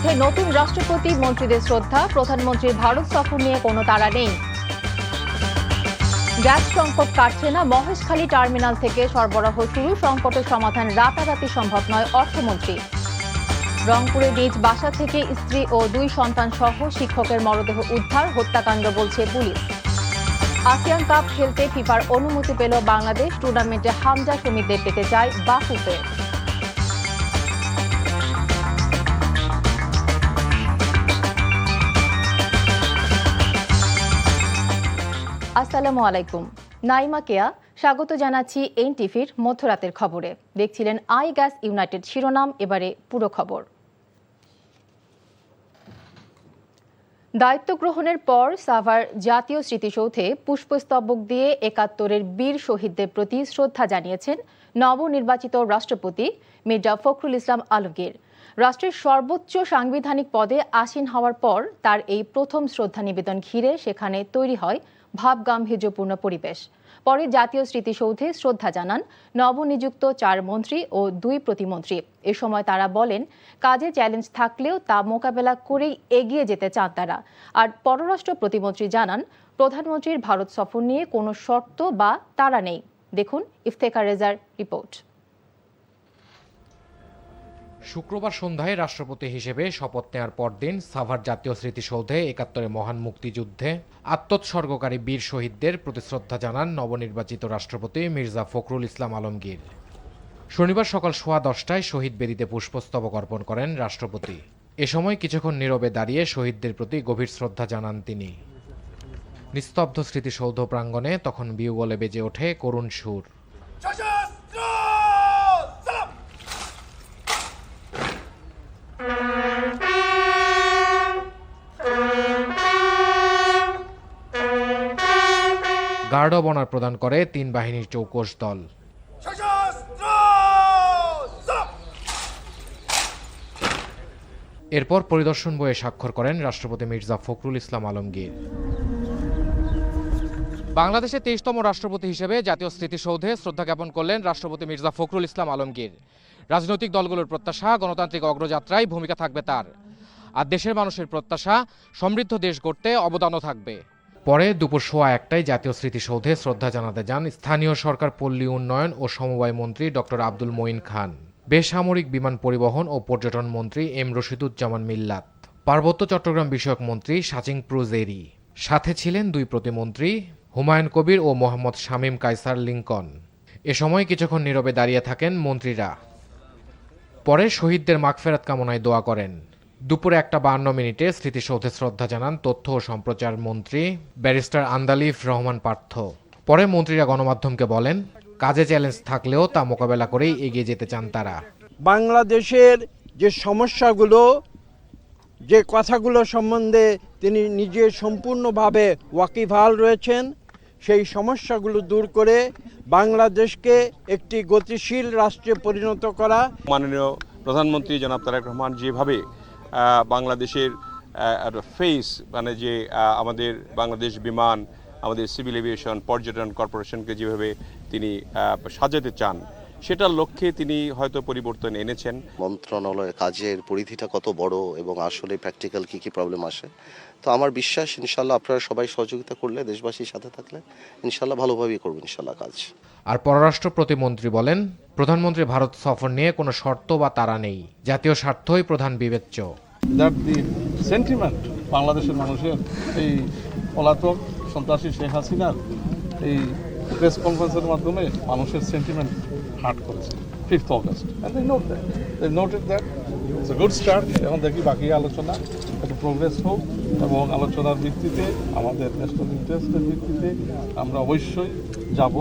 স্মৃতিসৌধে নতুন রাষ্ট্রপতি মন্ত্রীদের শ্রদ্ধা, প্রধানমন্ত্রীর ভারত সফর নিয়ে কোনো তাড়া নেই। গ্যাস সংকট কাটছে না, মহেশখালী টার্মিনাল থেকে সরবরাহ শুরু, সংকটের সমাধান রাতারাতি সম্ভব নয় অর্থমন্ত্রী। রংপুরে নিজ বাসা থেকে স্ত্রী ও 2 সন্তান সহ শিক্ষকের মরদেহ উদ্ধার, হত্যাকাণ্ড বলছে পুলিশ। আসিয়ান কাপ খেলতে ফিফার অনুমতি পেল বাংলাদেশ, টুর্নামেন্টে হামজা শমীদের পেতে চায় বাফুফে। আসসালামু আলাইকুম, নাইমা কেয়া স্বাগত জানাচ্ছি এনটিভির মধ্যরাতের খবরে। দেখছিলেন আই গ্যাস ইউনাইটেড শিরোনাম, এবারে পুরো খবর। দায়িত্ব গ্রহণের পর সাভার জাতীয় স্মৃতিসৌধে পুষ্পস্তবক দিয়ে ৭১-এর বীর শহীদদের প্রতি শ্রদ্ধা জানিয়েছেন নবনির্বাচিত রাষ্ট্রপতি মির্জা ফখরুল ইসলাম আলমগীর। রাষ্ট্রের সর্বোচ্চ সাংবিধানিক পদে আসীন হওয়ার পর তার এই প্রথম শ্রদ্ধা নিবেদন ঘিরে সেখানে তৈরি হয় ভাবগাম্ভীর্যপূর্ণ পরিবেশ। পরে জাতীয় স্মৃতিসৌধে শ্রদ্ধা জানান নবনিযুক্ত 4 মন্ত্রী ও 2 প্রতিমন্ত্রী। এ সময় তারা বলেন, কাজে চ্যালেঞ্জ থাকলেও তা মোকাবেলা করেই এগিয়ে যেতে চান তারা। আর পররাষ্ট্র প্রতিমন্ত্রী জানান, প্রধানমন্ত্রীর ভারত সফর নিয়ে কোনো শর্ত বা তাড়া নেই। দেখুন ইফতেখার রেজার রিপোর্ট। শুক্রবার সন্ধ্যায় রাষ্ট্রপতি হিসেবে শপথ নেওয়ার পরদিন সাভার জাতীয় স্মৃতিসৌধে ৭১-এর মহান মুক্তিযুদ্ধে আত্মোৎসর্গকারী বীর শহীদদের প্রতি শ্রদ্ধা জানান নবনির্বাচিত রাষ্ট্রপতি মির্জা ফখরুল ইসলাম আলমগীর। শনিবার সকাল 10:15টায় শহীদ বেদিতে পুষ্পস্তবক অর্পণ করেন রাষ্ট্রপতি। এ সময় কিছুক্ষণ নীরবে দাঁড়িয়ে শহীদদের প্রতি গভীর শ্রদ্ধা জানান তিনি। নিস্তব্ধ স্মৃতিসৌধ প্রাঙ্গণে তখন বিউগলে বেজে ওঠে করুণ সুর। গার্ড অব অনার প্রদান করে 3 বাহিনীর চৌকস দল। এরপর পরিদর্শন বইয়ে স্বাক্ষর করেন রাষ্ট্রপতি মির্জা ফখরুল ইসলাম আলমগীর। বাংলাদেশের 23তম রাষ্ট্রপতি হিসেবে জাতীয় স্মৃতিসৌধে শ্রদ্ধা জ্ঞাপন করলেন রাষ্ট্রপতি মির্জা ফখরুল ইসলাম আলমগীর। রাজনৈতিক দলগুলোর প্রত্যাশা, গণতান্ত্রিক অগ্রযাত্রায় ভূমিকা থাকবে তার। আর দেশের মানুষের প্রত্যাশা, সমৃদ্ধ দেশ গড়তে অবদানও থাকবে। পরে দুপুর 1:15টায় জাতীয় স্মৃতিসৌধে শ্রদ্ধা জানাতে যান স্থানীয় সরকার, পল্লী উন্নয়ন ও সমবায় মন্ত্রী ডক্টর আব্দুল মঈন খান, বেসামরিক বিমান পরিবহন ও পর্যটন মন্ত্রী এম রশিদুজ্জামান মিল্লাত, পার্বত্য চট্টগ্রাম বিষয়ক মন্ত্রী সাচিং প্রুজেরি। সাথে ছিলেন 2 প্রতিমন্ত্রী হুমায়ুন কবির ও মোহাম্মদ শামীম কায়সার লিঙ্কন। এ সময় কিছুক্ষণ নীরবে দাঁড়িয়ে থাকেন মন্ত্রীরা। পরে শহীদদের মাগফেরাত কামনায় দোয়া করেন। দুপুরে 1:52 স্মৃতিসৌধে শ্রদ্ধা জানান তথ্য ও সম্প্রচার মন্ত্রী ব্যারিস্টার আন্দালিফ রহমান পার্থ। পরে মন্ত্রীরা গণমাধ্যমকে বলেন, কাজে চ্যালেঞ্জ থাকলেও তা মোকাবেলা করেই এগিয়ে যেতে চান তারা। বাংলাদেশের যে সমস্যাগুলো, যে কথাগুলো সম্বন্ধে তিনি নিজে সম্পূর্ণভাবে ওয়াকিবহাল রয়েছেন, সেই সমস্যাগুলো দূর করে বাংলাদেশকে একটি গতিশীল রাষ্ট্রে পরিণত করা। মাননীয় প্রধানমন্ত্রী জনাব তারেক রহমান যেভাবে বাংলাদেশের ফেস, মানে যে আমাদের বাংলাদেশ বিমান, আমাদের সিভিল এভিয়েশন, পর্যটন কর্পোরেশনকে যেভাবে তিনি সাজাতে চান, সেটার লক্ষ্যে তিনি হয়তো পরিবর্তন এনেছেন। মন্ত্রণালয়ের কাজের পরিধিটা কত বড় এবং আসলে প্র্যাকটিক্যাল কী কী প্রবলেম আসে, তো আমার বিশ্বাস ইনশাল্লাহ আপনারা সবাই সহযোগিতা করলে, দেশবাসীর সাথে থাকলে ইনশাল্লাহ ভালোভাবেই করবেন ইনশাল্লাহ কাজ। আর পররাষ্ট্র প্রতিমন্ত্রী বলেন, প্রধানমন্ত্রী ভারত সফর নিয়ে কোনো শর্ত বা তাড়া নেই, জাতীয় স্বার্থই প্রধান বিবেচ্য। দ্যাট দি সেন্টিমেন্ট বাংলাদেশের মানুষের এই পলাতক সন্ত্রাসী শেখ হাসিনার এই প্রেস কনফারেন্সের মাধ্যমে মানুষের সেন্টিমেন্ট হার্ট করেছে 5th August, and they noted that it's a good start। এখন দেখি বাকি আলোচনা একটা প্রোগ্রেস হোক এবং আলোচনার ভিত্তিতে, আমাদের ন্যাশনাল ইন্টারেস্টের ভিত্তিতে আমরা অবশ্যই যাব।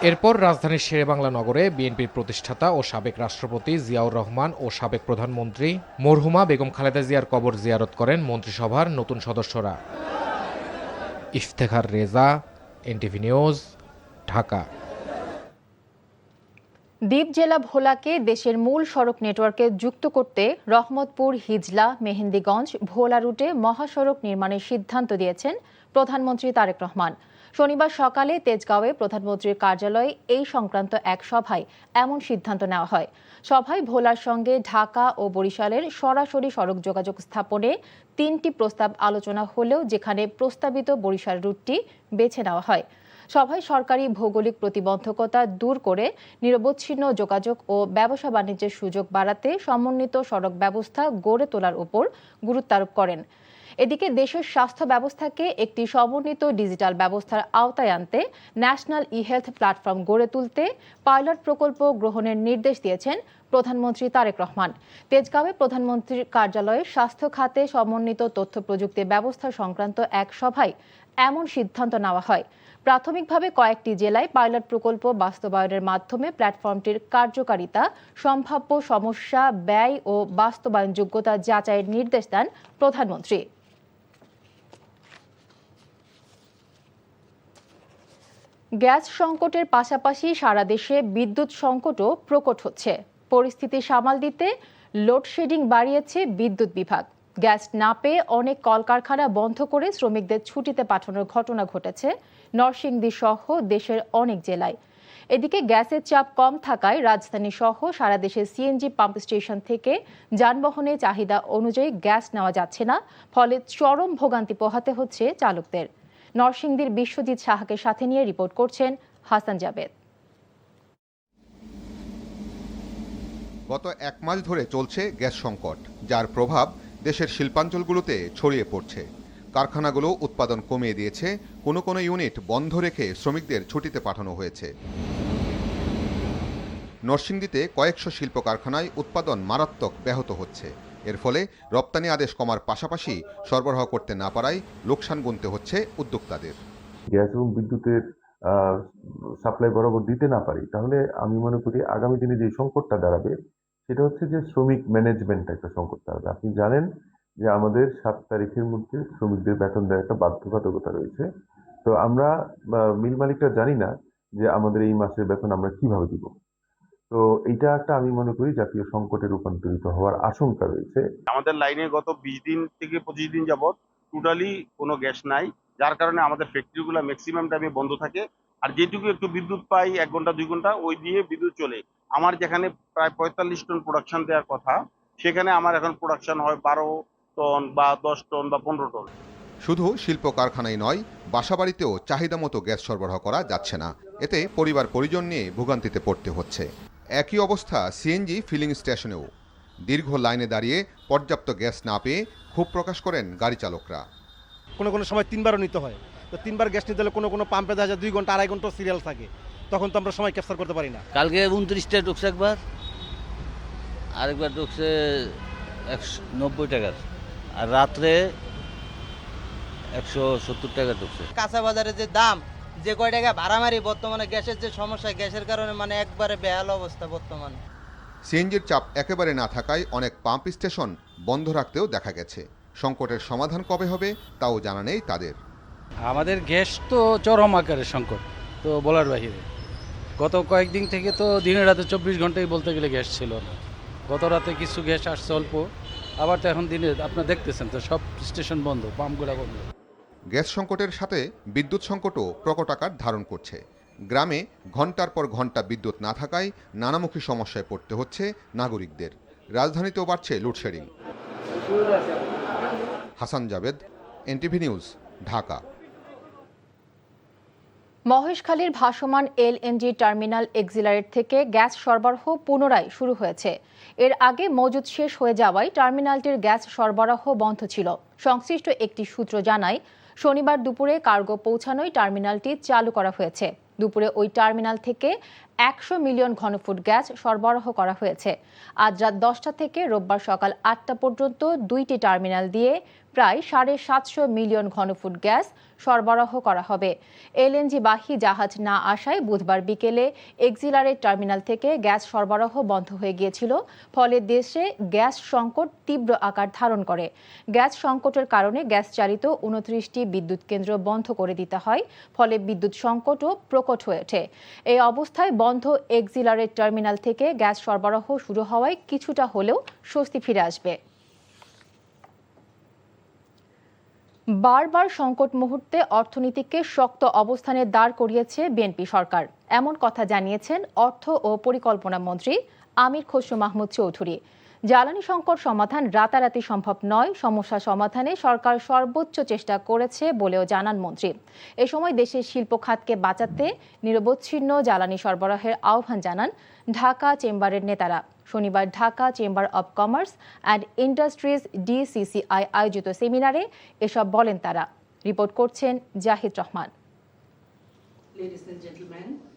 এরপর রাজধানীর শেরেবাংলা নগরে বিএনপির প্রতিষ্ঠাতা ও সাবেক রাষ্ট্রপতি জিয়াউর রহমান ও সাবেক প্রধানমন্ত্রী মরহুমা বেগম খালেদা জিয়ার কবর জিয়ারত করেন মন্ত্রিসভার নতুন সদস্যরা। Iftekhar Reza, NTV news, Dhaka. দ্বীপ জেলা ভোলাকে দেশের মূল সড়ক নেটওয়ার্কে যুক্ত করতে রহমতপুর, হিজলা, মেহেন্দিগঞ্জ, ভোলা রুটে মহাসড়ক নির্মাণের সিদ্ধান্ত দিয়েছেন প্রধানমন্ত্রী তারেক রহমান। শনিবার সকালে তেজগাঁওয়ে প্রধানমন্ত্রীর কার্যালয়ে এই সংক্রান্ত এক সভায় এমন সিদ্ধান্ত নেওয়া হয়। সভায় ভোলার সঙ্গে ঢাকা ও বরিশালের সরাসরি সড়ক যোগাযোগ স্থাপনে 3টি প্রস্তাব আলোচনা হলেও যেখানে প্রস্তাবিত বরিশাল রুটটি বেছে নেওয়া হয়। সভায় সরকারি ভৌগোলিক প্রতিবন্ধকতা দূর করে নিরবচ্ছিন্ন যোগাযোগ ও ব্যবসা বাণিজ্যের সুযোগ বাড়াতে সমন্বিত সড়ক ব্যবস্থা গড়ে তোলার উপর গুরুত্ব আরোপ করেন। এদিকে দেশের স্বাস্থ্য ব্যবস্থাকে একটি সমন্বিত ডিজিটাল ব্যবস্থার আওতায় আনতে ন্যাশনাল ই-হেলথ প্ল্যাটফর্ম গড়ে তুলতে পাইলট প্রকল্প গ্রহণের নির্দেশ দিয়েছেন প্রধানমন্ত্রী তারেক রহমান। তেজগাঁওয়ে প্রধানমন্ত্রীর কার্যালয়ে স্বাস্থ্য খাতে সমন্বিত তথ্য প্রযুক্তি ব্যবস্থা সংক্রান্ত এক সভায় এমন সিদ্ধান্ত নেওয়া হয়। প্রাথমিকভাবে কয়েকটি জেলায় পাইলট প্রকল্প বাস্তবায়নের মাধ্যমে প্ল্যাটফর্মটির কার্যকারিতা, সম্ভাব্য সমস্যা, ব্যয় ও বাস্তবায়ন যোগ্যতা যাচাইয়ের নির্দেশ দেন প্রধানমন্ত্রী। গ্যাস সংকটের পাশাপাশি সারা দেশে বিদ্যুৎ সংকটও প্রকট হচ্ছে। পরিস্থিতি সামাল দিতে লোডশেডিং বাড়িয়েছে বিদ্যুৎ বিভাগ। গ্যাস না পেয়ে অনেক কলকারখানা বন্ধ করে শ্রমিকদের ছুটিতে পাঠানোর ঘটনা ঘটেছে নরসিংদী সহ দেশের অনেক জেলায়। এদিকে গ্যাসের চাপ কম থাকায় রাজধানী সহ সারা দেশে সিএনজি পাম্প স্টেশন থেকে যানবাহনের চাহিদা অনুযায়ী গ্যাস নেওয়া যাচ্ছে না, ফলে চরম ভোগান্তি পোহাতে হচ্ছে চালকদের। নরসিংদীর বিশ্বজিৎ সাহাকে সাথে নিয়ে রিপোর্ট করছেন হাসান জাবেদ। গত 1 মাস ধরে চলছে গ্যাস সংকট, যার প্রভাব দেশের শিল্পাঞ্চলগুলোতে ছড়িয়ে পড়ছে। কারখানাগুলো উৎপাদন কমিয়ে দিয়েছে, কোনো কোনো ইউনিট বন্ধ রেখে শ্রমিকদের ছুটিতে পাঠানো হয়েছে। নরসিংদীতে কয়েকশো শিল্প কারখানায় উৎপাদন মারাত্মক ব্যাহত হচ্ছে। এর ফলে রপ্তানি আদেশ কমার পাশাপাশি সরবরাহ করতে না পারায় লোকসান গুনতে হচ্ছে উদ্যোক্তাদের। গ্যাস এবং বিদ্যুতের সাপ্লাই বরাবর দিতে না পারি, তাহলে আমি মনে করি আগামী দিনে যে সংকটটা দাঁড়াবে সেটা হচ্ছে যে শ্রমিক ম্যানেজমেন্ট একটা সংকট দাঁড়াবে। আপনি জানেন যে আমাদের 7 তারিখের মধ্যে শ্রমিকদের বেতন দেওয়ার একটা বাধ্যবাধকতা রয়েছে। তো আমরা মিল মালিকরা জানি না যে আমাদের এই মাসের বেতন আমরা কিভাবে দিব। তো এইটা একটা আমি মনে করি জাতীয় সংকটে রূপান্তরিত হওয়ার আশঙ্কা রয়েছে। আমাদের লাইনে গত 20 দিন থেকে 25 দিন যাবত টোটালি কোনো গ্যাস নাই, যার কারণে আমাদের ফ্যাক্টরিগুলো ম্যাক্সিমাম টাইমে বন্ধ থাকে। আর যেটুকু একটু বিদ্যুৎ পাই 1 ঘন্টা 2 ঘন্টা, ওই দিয়ে বিদ্যুৎ চলে। আমার যেখানে প্রায় 45 টন প্রোডাকশন দেওয়ার কথা, সেখানে আমার এখন প্রোডাকশন হয় 12 টন বা 10 টন বা 15 টন। শুধু শিল্প কারখানায় নয়, বাসাবাড়িতেও চাহিদা মতো গ্যাস সরবরাহ করা যাচ্ছে না। এতে পরিবার পরিজন নিয়ে ভোগান্তিতে পড়তে হচ্ছে। একই অবস্থা সিএনজি ফিলিং স্টেশনেও। দীর্ঘ লাইনে দাঁড়িয়ে পর্যাপ্ত গ্যাস না পেয়ে ক্ষোভ প্রকাশ করেন গাড়ি চালকরা। কোনো কোনো সময় 3বারও নিতে হয়। তো 3বার গ্যাস নিতে হলে কোনো কোনো পাম্পে দেখা যায় 2 ঘন্টা 2.5 ঘন্টা সিরিয়াল থাকে, তখন তো আমরা সময় ক্যাপচার করতে পারি না। কালকে 29টা ঢুকছে একবার, আরেকবার ঢুকছে 190 টাকার, আর রাত্রে 170 টাকা ঢুকছে। কাঁচা বাজারে যে দাম, যে কয় টাকা ভাড়া মারি, বর্তমানে গ্যাসের যে সমস্যা, গ্যাসের কারণে মানে একবারে বেহাল অবস্থা বর্তমানে। সিএনজির চাপ একেবারে না থাকায় অনেক পাম্প স্টেশন বন্ধ রাখতেও দেখা গেছে। সংকটের সমাধান কবে হবে তাও জানা নেই তাদের। আমাদের গ্যাস তো চরম আকারের সংকট, তো বলার বাহিরে। গত কয়েকদিন থেকে তো দিনে রাতে 24 ঘন্টাই বলতে গেলে গ্যাস ছিল না। গত রাতে কিছু গ্যাস আসছে অল্প, আবার তো এখন দিনে আপনারা দেখতেছেন তো সব স্টেশন বন্ধ, পাম্পগুলো বন্ধ। গ্যাস সংকটের সাথে বিদ্যুৎ সংকটও প্রকট আকার ধারণ করছে। গ্রামে ঘন্টার পর ঘন্টা বিদ্যুৎ না থাকায় নানামুখী সমস্যায় পড়তে হচ্ছে নাগরিকদের। রাজধানীতেও বাড়ছে load shedding. Hasan Jabed, NTV news, Dhaka. মহেশখালীর ভাসমান এলএনজি টার্মিনাল এক্সিলারেট থেকে গ্যাস সরবরাহ পুনরায় শুরু হয়েছে। এর আগে মজুদ শেষ হয়ে যাওয়ায় টার্মিনালটির গ্যাস সরবরাহ বন্ধ ছিল। সংশ্লিষ্ট একটি সূত্র জানায়, শনিবার দুপুরে কার্গো পৌঁছানোয় টার্মিনালটি চালু করা হয়েছে। দুপুরে ওই টার্মিনাল থেকে 100 মিলিয়ন ঘনফুট গ্যাস সরবরাহ করা হয়েছে। আজ রাত 10টা থেকে রোববার সকাল 8টা পর্যন্ত 2টি টার্মিনাল দিয়ে প্রায় 750 মিলিয়ন ঘনফুট গ্যাস সরবরাহ করা হবে। এলএনজি বাহী জাহাজ না আসায় বুধবার বিকেলে এক্সিলারেট টার্মিনাল থেকে গ্যাস সরবরাহ বন্ধ হয়ে গিয়েছিল, ফলে দেশে গ্যাস সংকট তীব্র আকার ধারণ করে। গ্যাস সংকটের কারণে গ্যাস চালিত 29টি বিদ্যুৎ কেন্দ্র বন্ধ করে দিতে হয়, ফলে বিদ্যুৎ সংকটও প্রকট হয়ে ওঠে। এই অবস্থায় বন্ধ এক্সিলারেট টার্মিনাল থেকে গ্যাস সরবরাহ শুরু হওয়ায় কিছুটা হলেও স্বস্তি ফিরে আসবে। বারবার সংকট মুহূর্তে অর্থনীতিকে শক্ত অবস্থানে দাঁড় করিয়েছে বিএনপি সরকার, এমন কথা জানিয়েছেন অর্থ ও পরিকল্পনা মন্ত্রী আমির খসরু মাহমুদ চৌধুরী। জ্বালানি সংকট সমাধান রাতারাতি সম্ভব নয়, সমস্যা সমাধানে সরকার সর্বোচ্চ চেষ্টা করেছে বলেও জানান মন্ত্রী। এ সময় দেশের শিল্প খাতকে বাঁচাতে নিরবচ্ছিন্ন জ্বালানি সরবরাহের আহ্বান জানান ঢাকা চেম্বারের নেতারা। শনিবার Dhaka chamber of commerce and industries DCCI আয়োজিত সেমিনারে এসব বলেন তারা। রিপোর্ট করছেন জাহিদ রহমান।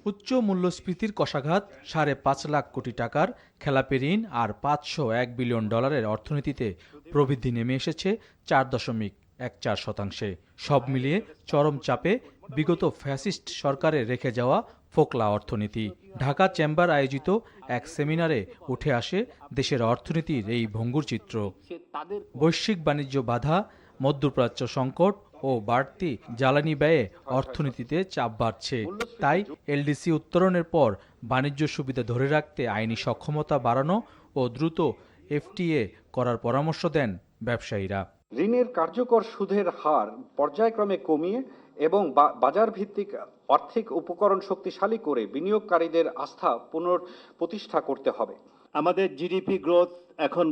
উচ্চ মূল্যস্ফীতির কষাঘাত, 5.5 লাখ কোটি টাকার খেলাপি ঋণ আর $501 বিলিয়ন অর্থনীতিতে প্রবৃদ্ধি নেমে এসেছে 4.14%। সব মিলিয়ে চরম চাপে বিগত ফ্যাসিস্ট সরকারের রেখে যাওয়া ফোকলা অর্থনীতি। ঢাকা চেম্বার আয়োজিত এক সেমিনারে উঠে আসে দেশের অর্থনীতির এই ভঙ্গুর চিত্র। বৈশ্বিক বাণিজ্য বাধা, মধ্যপ্রাচ্য সংকট ও বাড়তি জ্বালানি ব্যয়ে অর্থনীতিতে চাপ বাড়ছে। তাই LDC উত্তরণের পর বাণিজ্য সুবিধা ধরে রাখতে আইনি সক্ষমতা বাড়ানো ও দ্রুত FTA করার পরামর্শ দেন ব্যবসায়ীরা। ঋণের কার্যকর সুদের হার পর্যায়ক্রমে কমিয়ে এবং বাজার ভিত্তিক আর্থিক উপকরণ শক্তিশালী করে বিনিয়োগকারীদের আস্থা পুনঃপ্রতিষ্ঠা করতে হবে। আমাদের GDP গ্রোথ এখন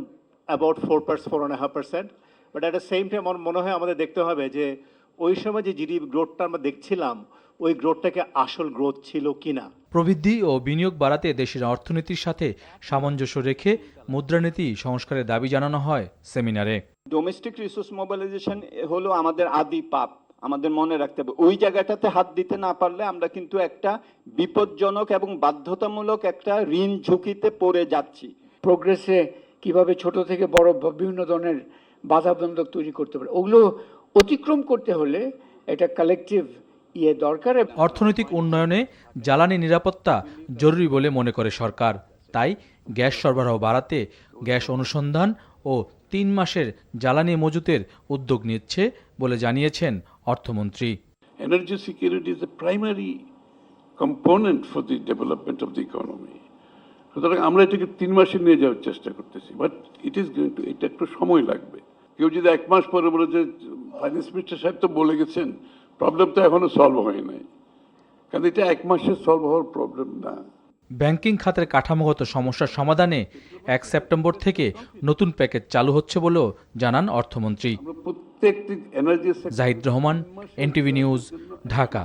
about 4.5%, but at the same time আমার মনে হয় আমাদের দেখতে হবে যে ওই সময় যে GDP গ্রোথটা আমরা দেখছিলাম ওই গ্রোথটাকে আসল গ্রোথ ছিল কিনা। প্রবৃদ্ধি ও বিনিয়োগ বাড়াতে দেশের অর্থনীতির সাথে সামঞ্জস্য রেখে মুদ্রানীতি সংস্কারের দাবি জানানো হয় সেমিনারে। ডোমেস্টিক রিসোর্স মোবিলাইজেশন হলো আমাদের আদি পাপ, আমাদের মনে রাখতে হবে। ওই জায়গাটাতে হাত দিতে না পারলে আমরা কিন্তু একটা বিপজ্জনক এবং বাধ্যতামূলক একটা ঋণ ঝুঁকিতে পড়ে যাচ্ছি। প্রোগ্রেসে কিভাবে ছোট থেকে বড় বিভিন্ন ধরনের বাধাবন্ধক তৈরি করতে পারে, ওগুলো অতিক্রম করতে হলে এটা কালেকটিভ দরকার। অর্থনৈতিক উন্নয়নে জ্বালানি নিরাপত্তা জরুরি বলে মনে করে সরকার। তাই গ্যাস সরবরাহ বাড়াতে গ্যাস অনুসন্ধান ও 3 মাসের জ্বালানি মজুতের উদ্যোগ নিচ্ছে বলে জানিয়েছেন অর্থমন্ত্রী। Energy security is the primary component for the development of the economy. সুতরাং আমরা এটাকে 3 মাসে নিয়ে যাওয়ার চেষ্টা করতেছি, বাট এটা একটু সময় লাগবে। কেউ যদি 1 মাস পরে বলে যে ফাইন্যান্স মিনিস্টার সাহেব তো বলে গেছেন, প্রবলেম তো এখনো সলভ হয় নাই, কারণ এটা 1 মাসে সলভ হওয়ার প্রবলেম না। ব্যাংকিং খাতের কাঠামোগত সমস্যার সমাধানে 1 সেপ্টেম্বর থেকে নতুন প্যাকেজ চালু হচ্ছে বলেও জানান অর্থমন্ত্রী। Zahid Rahman, NTV news, Dhaka.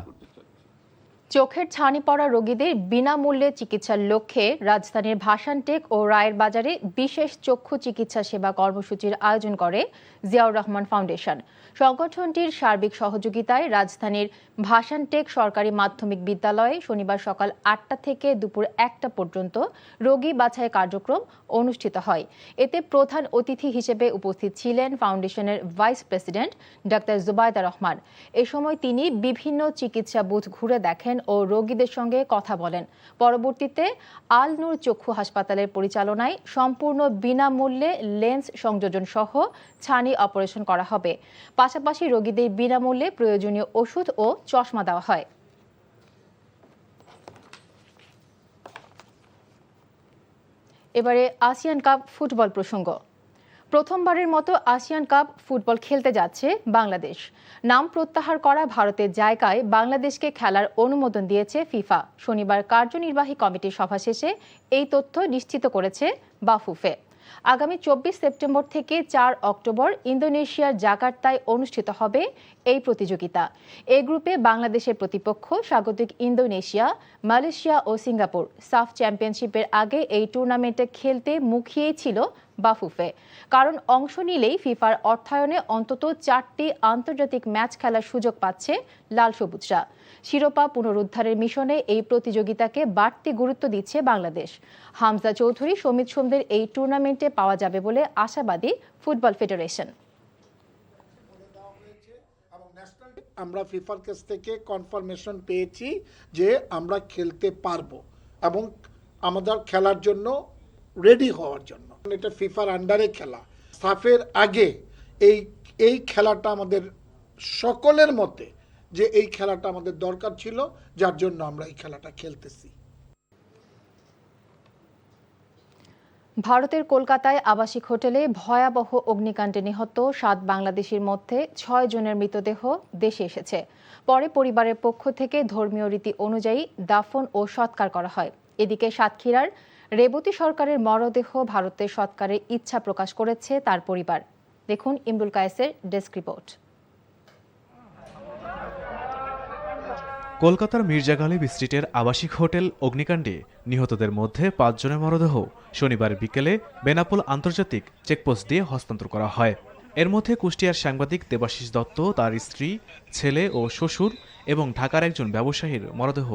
চোখের ছানি পড়া রোগীদের বিনামূল্যে চিকিৎসার লক্ষ্যে রাজধানীর ভাসানটেক ও রায়ের বাজারে বিশেষ চক্ষু চিকিৎসা সেবা কর্মসূচির আয়োজন করে জিয়াউর রহমান ফাউন্ডেশন। সংগঠনটির সার্বিক সহযোগিতায় রাজধানীর ভাসানটেক সরকারি মাধ্যমিক বিদ্যালয়ে শনিবার সকাল 8টা থেকে দুপুর 1টা পর্যন্ত রোগী বাছাই কার্যক্রম অনুষ্ঠিত হয়। এতে প্রধান অতিথি হিসেবে উপস্থিত ছিলেন ফাউন্ডেশনের ভাইস প্রেসিডেন্ট ডাক্তার জুবাইদা রহমান। এ সময় তিনি বিভিন্ন চিকিৎসা বুথ ঘুরে দেখেন ও রোগীদের সঙ্গে কথা বলেন। পরবর্তীতে আল নূর চক্ষু হাসপাতালের পরিচালনায় সম্পূর্ণ বিনামূল্যে লেন্স সংযোজন সহ ছানি অপারেশন করা হবে। পাশাপাশি রোগীদের বিনামূল্যে প্রয়োজনীয় ওষুধ ও চশমা দেওয়া হয়। এবারে আসিয়ান কাপ ফুটবল প্রসঙ্গ। প্রথমবারের মতো আসিয়ান কাপ ফুটবল খেলতে যাচ্ছে বাংলাদেশ। নাম প্রত্যাহার করা ভারতের জায়গায় বাংলাদেশকে খেলার অনুমোদন দিয়েছে ফিফা। শনিবার কার্যনির্বাহী কমিটির সভা শেষে এই তথ্য নিশ্চিত করেছে বাফুফে। আগামী 24 সেপ্টেম্বর থেকে 4 অক্টোবর ইন্দোনেশিয়ার জাকার্তায় অনুষ্ঠিত হবে এই প্রতিযোগিতা। এই গ্রুপে বাংলাদেশের প্রতিপক্ষ স্বাগতিক ইন্দোনেশিয়া, মালয়েশিয়া ও সিঙ্গাপুর। সাফ চ্যাম্পিয়নশিপের আগে এই টুর্নামেন্টে খেলতে মুখিয়েই ছিল বাফুফে, কারণ অংশ নিলেই ফিফার অর্থায়নে অন্তত 4টি আন্তর্জাতিক ম্যাচ খেলার সুযোগ পাচ্ছে লাল সবুজরা। শিরোপা পুনরুদ্ধারের মিশনে এই প্রতিযোগিতাকে বাড়তি গুরুত্ব দিচ্ছে বাংলাদেশ। হামজা চৌধুরী, সমিত সোমদের এই টুর্নামেন্টে পাওয়া যাবে বলে আশাবাদী ফুটবল ফেডারেশন। আমরা ফিফার কাছ থেকে কনফার্মেশন পেয়েছি যে আমরা খেলতে পারবো এবং আমাদের খেলার জন্য রেডি হওয়ার জন্য। এটা ফিফার আন্ডারে খেলা, সাফের আগে এই খেলাটা আমাদের সকলের মতে যে এই খেলাটা আমাদের দরকার ছিল, যার জন্য আমরা এই খেলাটা খেলতেছি। ভারতের কলকাতায় আবাসিক হোটেলে ভয়াবহ অগ্নিকাণ্ডে নিহত 7 বাংলাদেশির মধ্যে 6 জনের মৃতদেহ দেশে এসেছে। পরে পরিবারের পক্ষ থেকে ধর্মীয় রীতি অনুযায়ী দাফন ও সৎকার করা হয়। এদিকে সাতক্ষীরার রেবতী সরকারের মরদেহ ভারতে সৎকারের ইচ্ছা প্রকাশ করেছে তার পরিবার। দেখুন ইমরুল কায়েসের ডেস্ক রিপোর্ট। কলকাতার মির্জা গালিব স্ট্রিটের আবাসিক হোটেল অগ্নিকাণ্ডে নিহতদের মধ্যে 5 জনের মরদেহ শনিবার বিকেলে বেনাপোল আন্তর্জাতিক চেকপোস্ট দিয়ে হস্তান্তর করা হয়। এর মধ্যে কুষ্টিয়ার সাংবাদিক দেবাশিস দত্ত, তার স্ত্রী, ছেলে ও শ্বশুর এবং ঢাকার একজন ব্যবসায়ীর মরদেহ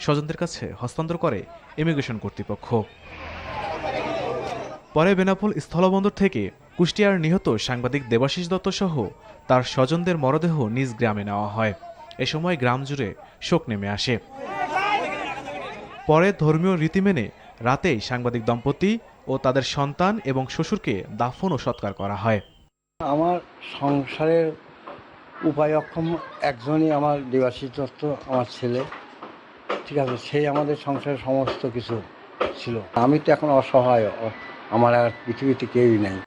স্বজনদের কাছে হস্তান্তর করে ইমিগ্রেশন কর্তৃপক্ষ। পরে বেনাপোল স্থলবন্দর থেকে কুষ্টিয়ার নিহত সাংবাদিক দেবাশিস দত্ত সহ তার স্বজনদের মরদেহ নিজ গ্রামে নেওয়া হয়। এ সময় গ্রাম জুড়ে শোক নেমে আসে। পরে ধর্মীয় রীতি মেনে রাতেই সাংবাদিক দম্পতি ও তাদের সন্তান এবং শ্বশুরকে দাফন ও সৎকার করা হয়। আমার সংসারের উপায় অক্ষম একজনই আমার দেবাশিস দত্ত, আমার ছেলে, ঠিক আছে, সেই আমাদের সংসারের সমস্ত কিছু ছিল। আমি তো এখন অসহায়, আমার আর পৃথিবীতে কেউই নেই।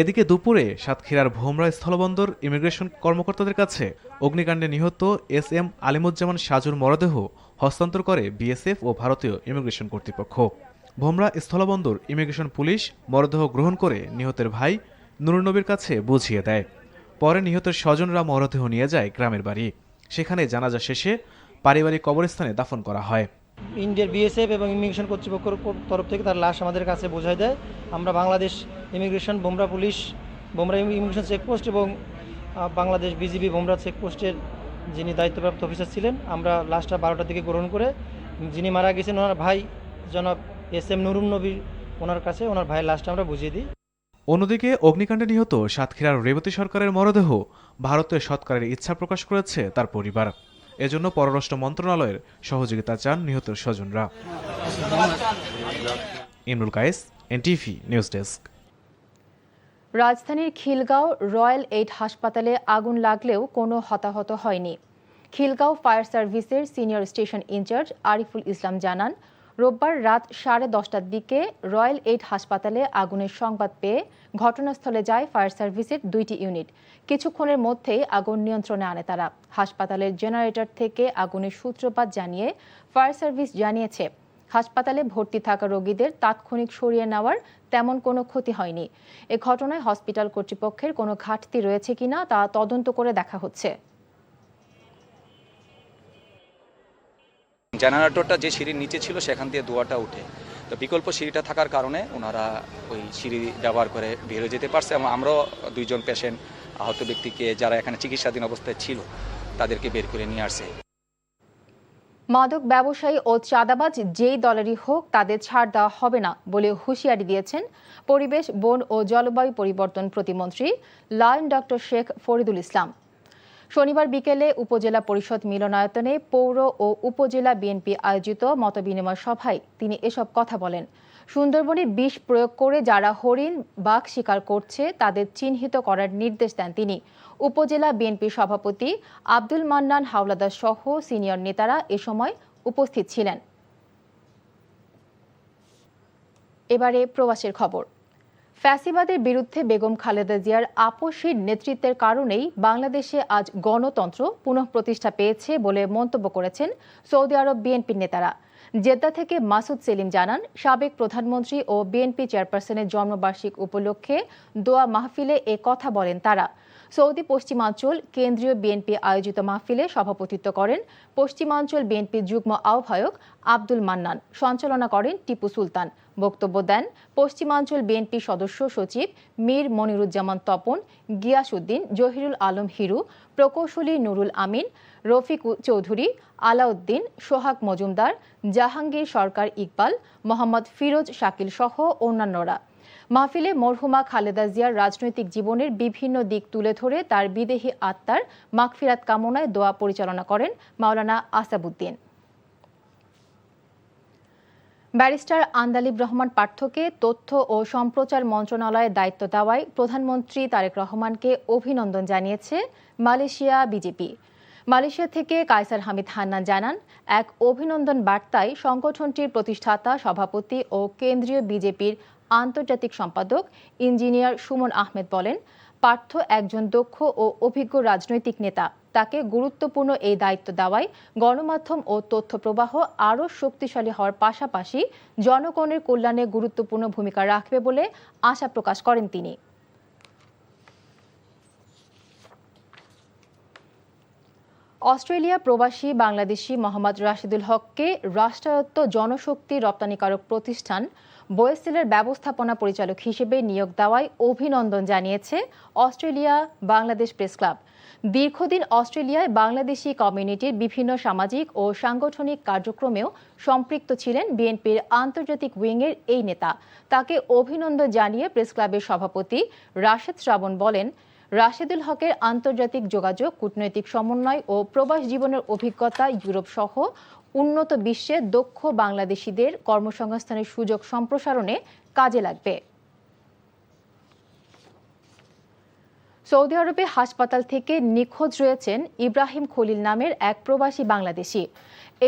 এদিকে দুপুরে সাতক্ষীরার ভোমরা স্থলবন্দর ইমিগ্রেশন কর্মকর্তাদের কাছে অগ্নিকাণ্ডে নিহত SM আলিমুজ্জামান সাজুর মরদেহ হস্তান্তর করে বিএসএফ ও ভারতীয় ইমিগ্রেশন কর্তৃপক্ষ। ভোমরা স্থলবন্দর ইমিগ্রেশন পুলিশ মরদেহ গ্রহণ করে নিহতের ভাই নুরুন নবীর কাছে বুঝিয়ে দেয়। পরে নিহতের স্বজনরা মরদেহ নিয়ে যায় গ্রামের বাড়ি। সেখানে জানাজা শেষে পারিবারিক কবরস্থানে দাফন করা হয়। ইন্ডিয়ার বিএসএফ এবং ইমিগ্রেশন কর্তৃপক্ষের তরফ থেকে তার লাশ আমাদের কাছে বোঝাই দেয়। আমরা বাংলাদেশ ইমিগ্রেশন, ভোমরা পুলিশ, ভোমরা ইমিগ্রেশন চেকপোস্ট এবং বাংলাদেশ বিজিবি ভোমরা চেকপোস্টের যিনি দায়িত্বপ্রাপ্ত অফিসার ছিলেন, আমরা লাশটা 12টার দিকে গ্রহণ করে যিনি মারা গেছেন ওনার ভাই জনাব SM নুরুন নবী, ওনার কাছে ওনার ভাইয়ের লাশটা আমরা বুঝিয়ে দিই। অন্যদিকে অগ্নিকাণ্ডে নিহত সাতক্ষীরার রেবতী সরকারের মরদেহ ভারতে সৎকারের ইচ্ছা প্রকাশ করেছে তার পরিবার। এজন্য পররাষ্ট্র মন্ত্রণালয়ের সহযোগিতা চান নিহতের স্বজনরা। Imrul Kayes, NTV news desk. রাজধানীর খিলগাঁও রয়্যাল এইড হাসপাতালে আগুন লাগলেও কোনো হতাহত হয়নি। খিলগাঁও ফায়ার সার্ভিসের senior station in charge Ariful Islam জানান, রোববার রাত 10:30টার দিকে রয়্যাল এইড হাসপাতালে আগুনের সংবাদ পেয়ে ঘটনাস্থলে যায় ফায়ার সার্ভিসের 2টি ইউনিট। কিছুক্ষণের মধ্যেই আগুন নিয়ন্ত্রণে আনে তারা। হাসপাতালের জেনারেটর থেকে আগুনের সূত্রপাত জানিয়ে ফায়ার সার্ভিস জানিয়েছে, হাসপাতালে ভর্তি থাকা রোগীদের তাৎক্ষণিক সরিয়ে নেওয়ার তেমন কোনো ক্ষতি হয়নি। এ ঘটনায় হসপিটাল কর্তৃপক্ষের কোনো ঘাটতি রয়েছে কিনা তা তদন্ত করে দেখা হচ্ছে। জেনারেটরটা যে সিঁড়ির নিচে ছিল সেখান দিয়ে ধোঁয়াটা উঠে, তো বিকল্প সিঁড়িটা থাকার কারণে ওনারা ওই সিঁড়ি ব্যবহার করে বেরোয় যেতে পারছে এবং আমরাও 2 জন পেশেন্ট আহত ব্যক্তিকে যারা এখানে চিকিৎসাধীন অবস্থায় ছিল তাদেরকে বের করে নিয়ে আসছে। মাদক ব্যবসায়ী ও চাঁদাবাজ যেই দলেরই হোক তাদের ছাড় দেওয়া হবে না বলে হুঁশিয়ারি দিয়েছেন পরিবেশ, বন ও জলবায়ু পরিবর্তন প্রতিমন্ত্রী লায়ন ডক্টর শেখ ফরিদুল ইসলাম। শনিবার বিকেলে উপজেলা পরিষদ মিলনায়তনে পৌর ও উপজেলা বিএনপি আয়োজিত মতবিনিময় সভায় তিনি এসব কথা বলেন। সুন্দরবনে বিষ প্রয়োগ করে যারা হরিণ, বাঘ শিকার করছে তাদের চিহ্নিত করার নির্দেশ দেন তিনি। উপজেলা বিএনপি সভাপতি আব্দুল মান্নান হাওলাদার সহ সিনিয়র নেতারা এ সময় উপস্থিত ছিলেন। এবারে প্রবাসের খবর। ফ্যাসিবাদের বিরুদ্ধে বেগম খালেদা জিয়ার আপসহীন নেতৃত্বের কারণেই বাংলাদেশে আজ গণতন্ত্র পুনঃপ্রতিষ্ঠা পেয়েছে বলে মন্তব্য করেছেন সৌদি আরব বিএনপির নেতারা। জেদ্দা থেকে মাসুদ সেলিম জানান, সাবেক প্রধানমন্ত্রী ও বিএনপি চেয়ারপারসনের জন্মবার্ষিক উপলক্ষে দোয়া মাহফিলে এ কথা বলেন তারা। সৌদি পশ্চিমাঞ্চল কেন্দ্রীয় বিএনপি আয়োজিত মাহফিলে সভাপতিত্ব করেন পশ্চিমাঞ্চল বিএনপির যুগ্ম আহ্বায়ক আব্দুল মান্নান, সঞ্চালনা করেন টিপু সুলতান। বক্তব্য দেন পশ্চিমাঞ্চল বিএনপি সদস্য সচিব মীর মনিরুজ্জামান তপন, গিয়াসউদ্দিন, জহিরুল আলম হিরু, প্রকৌশলী নুরুল আমিন, রফিক চৌধুরী, আলাউদ্দিন, সোহাগ মজুমদার, জাহাঙ্গীর সরকার ইকবাল, মোহাম্মদ ফিরোজ শাকিল সহ অন্যান্যরা। মাহফিলে মরহুমা খালেদা জিয়ার রাজনৈতিক জীবনের বিভিন্ন দিক তুলে ধরে তার বিদেহী আত্মার মাগফিরাত কামনায় দোয়া পরিচালনা করেন মাওলানা আসাবউদ্দিন। ব্যারিস্টার আন্দালিব রহমান পার্থকে তথ্য ও সম্প্রচার মন্ত্রণালয়ের দায়িত্ব দেওয়ায় প্রধানমন্ত্রী তারেক রহমানকে অভিনন্দন জানিয়েছে মালয়েশিয়া বিজেপি। মালয়েশিয়া থেকে কায়সার হামিদ হান্নান জানান, এক অভিনন্দন বার্তায় সংগঠনটির প্রতিষ্ঠাতা সভাপতি ও কেন্দ্রীয় বিজেপির আন্তর্জাতিক সম্পাদক ইঞ্জিনিয়ার সুমন আহমেদ বলেন, পার্থ একজন দক্ষ ও অভিজ্ঞ রাজনৈতিক নেতা। তাকে গুরুত্বপূর্ণ এই দায়িত্ব দেওয়ায় গণমাধ্যম ও তথ্য প্রবাহ আরও শক্তিশালী হওয়ার পাশাপাশি জনগণের কল্যাণে গুরুত্বপূর্ণ ভূমিকা রাখবে বলে আশা প্রকাশ করেন তিনি। অস্ট্রেলিয়া প্রবাসী বাংলাদেশি মোহাম্মদ রাশিদুল হককে রাষ্ট্রায়ত্ত জনশক্তি রপ্তানিকারক প্রতিষ্ঠান বোয়েসেলের ব্যবস্থাপনা পরিচালক হিসেবে নিয়োগ দেওয়ায় অভিনন্দন জানিয়েছে অস্ট্রেলিয়া বাংলাদেশ প্রেস ক্লাব। দীর্ঘদিন অস্ট্রেলিয়ায় বাংলাদেশি কমিউনিটির বিভিন্ন সামাজিক ও সাংগঠনিক কার্যক্রমেও সম্পৃক্ত ছিলেন বিএনপির আন্তর্জাতিক উইংয়ের এই নেতা। তাকে অভিনন্দন জানিয়ে প্রেস ক্লাবের সভাপতি রাশেদ শ্রাবণ বলেন, রাশেদুল হকের আন্তর্জাতিক যোগাযোগ, কূটনৈতিক সমন্বয় ও প্রবাস জীবনের অভিজ্ঞতা ইউরোপ সহ উন্নত বিশ্বে দক্ষ বাংলাদেশিদের কর্মসংস্থানের সুযোগ সম্প্রসারণে কাজে লাগবে। সৌদি আরবে হাসপাতাল থেকে নিখোঁজ রয়েছেন ইব্রাহিম খলিল নামের এক প্রবাসী বাংলাদেশি।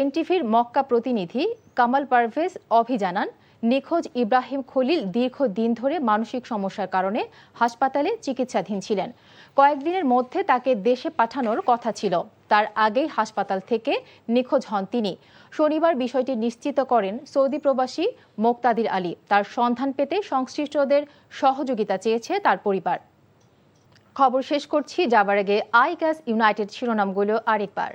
এনটিভির মক্কা প্রতিনিধি কামাল পারভেজ অভি জানান, নিখোঁজ ইব্রাহিম খলিল দীর্ঘদিন ধরে মানসিক সমস্যার কারণে হাসপাতালে চিকিৎসাধীন ছিলেন। কয়েকদিনের মধ্যে তাকে দেশে পাঠানোর কথা ছিল। তার আগেই হাসপাতাল থেকে নিখোঁজ হন তিনি। শনিবার বিষয়টি নিশ্চিত করেন সৌদি প্রবাসী মোক্তাদির আলী। তার সন্ধান পেতে সংশ্লিষ্টদের সহযোগিতা চেয়েছে তার পরিবার। খবর শেষ করছি, যাবার আগে আই গ্যাস ইউনাইটেড শিরোনামগুলো আরেকবার।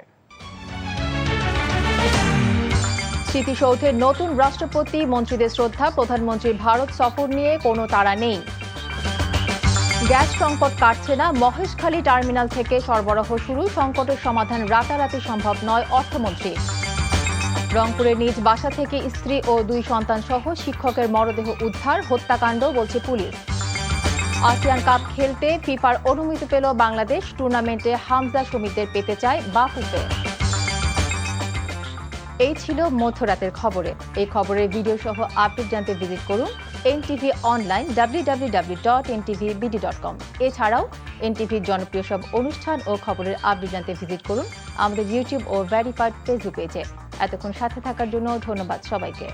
স্মৃতিসৌধের নতুন রাষ্ট্রপতি মন্ত্রীদের শ্রদ্ধা, প্রধানমন্ত্রীর ভারত সফর নিয়ে কোনো তাড়া নেই। গ্যাস সংকট কাটছে না, মহেশখালী টার্মিনাল থেকে সরবরাহ শুরু, সংকটের সমাধান রাতারাতি সম্ভব নয় অর্থমন্ত্রী। রংপুরের নিজ বাসা থেকে স্ত্রী ও 2 সন্তান সহ শিক্ষকের মরদেহ উদ্ধার, হত্যাকাণ্ড বলছে পুলিশ। আসিয়ান কাপ খেলতে ফিফার অনুমতি পেল বাংলাদেশ, টুর্নামেন্টে হামজা শমীদের পেতে চায় বাফুফে। এই ছিল মধ্যরাতের খবরে। এই খবরের ভিডিও সহ আপডেট জানতে ভিজিট করুন এনটিভি অনলাইন www.ntvbd.com। এছাড়াও এনটিভির জনপ্রিয় সব অনুষ্ঠান ও খবরের আপডেট জানতে ভিজিট করুন আমাদের ইউটিউব ও ভেরিফাইড ফেসবুক পেজে। এতক্ষণ সাথে থাকার জন্য ধন্যবাদ সবাইকে।